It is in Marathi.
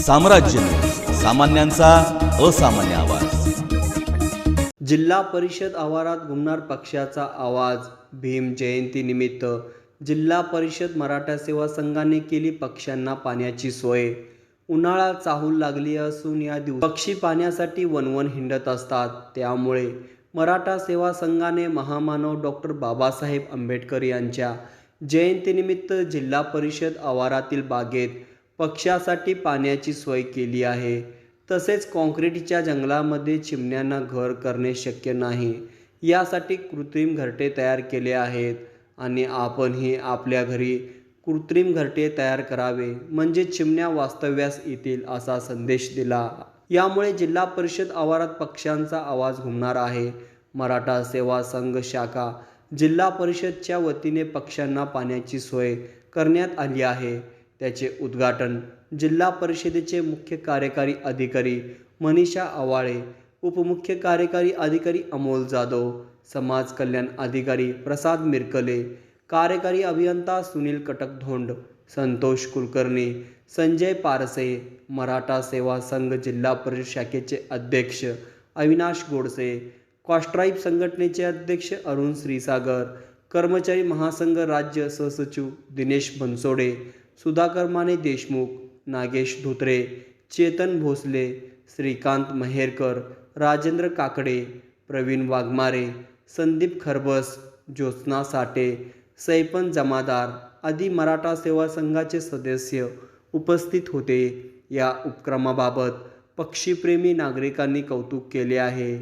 साम्राज्य न्यूज, सामान्यांचा असामान्य आवाज। जिल्हा परिषद आवारात घुमणार पक्षाचा आवाज। भीम जयंती निमित्त जिल्हा परिषद मराठा सेवा संघाने केली पक्ष्यांना पाण्याची सोय। उन्हाळा चाहूल लागली असून या दिवशी पक्षी पाण्यासाठी वणवण हिंडत असतात। त्यामुळे मराठा सेवा संघाने महामानव डॉक्टर बाबासाहेब आंबेडकर यांच्या जयंतीनिमित्त जिल्हा परिषद आवारातील बागेत पक्ष्यासाठी पाण्याची सोय केली आहे। तसेच काँक्रीटच्या जंगलामध्ये चिमण्यांना घर करणे शक्य नाही, यासाठी कृत्रिम घरटे तयार केले आहेत आणि आपणही आपल्या घरी कृत्रिम घरटे तयार करावे, म्हणजे चिमण्या वास्तव्यास येतील असा संदेश दिला। यामुळे जिल्हा परिषद आवारात पक्ष्यांचा आवाज घुमणार आहे। मराठा सेवा संघ शाखा जिल्हा परिषदच्या वतीने पक्ष्यांना पाण्याची सोय करण्यात आली आहे। त्याचे उद्घाटन जिल्हा परिषदेचे मुख्य कार्यकारी अधिकारी मनीषा आवाळे, उपमुख्य कार्यकारी अधिकारी अमोल जाधव, समाज कल्याण अधिकारी प्रसाद मिरकले, कार्यकारी अभियंता सुनील कटकधोंड, संतोष कुलकर्णी, संजय पारसे, मराठा सेवा संघ जिल्हा परिषद शाखेचे अध्यक्ष अविनाश गोडसे, कॉस्ट्राईब संघटनेचे अध्यक्ष अरुण श्रीसागर, कर्मचारी महासंघ राज्य सहसचिव दिनेश बनसोडे, सुधाकर माने देशमुख, नागेश धोत्रे, चेतन भोसले, श्रीकांत महेरकर, राजेंद्र काकडे, प्रवीण वाघमारे, संदीप खरबस, ज्योत्स्ना साठे, सैफन जमादार आदी मराठा सेवा संघाचे सदस्य उपस्थित होते। या उपक्रमाबाबत पक्षीप्रेमी नागरिकांनी कौतुक केले आहे।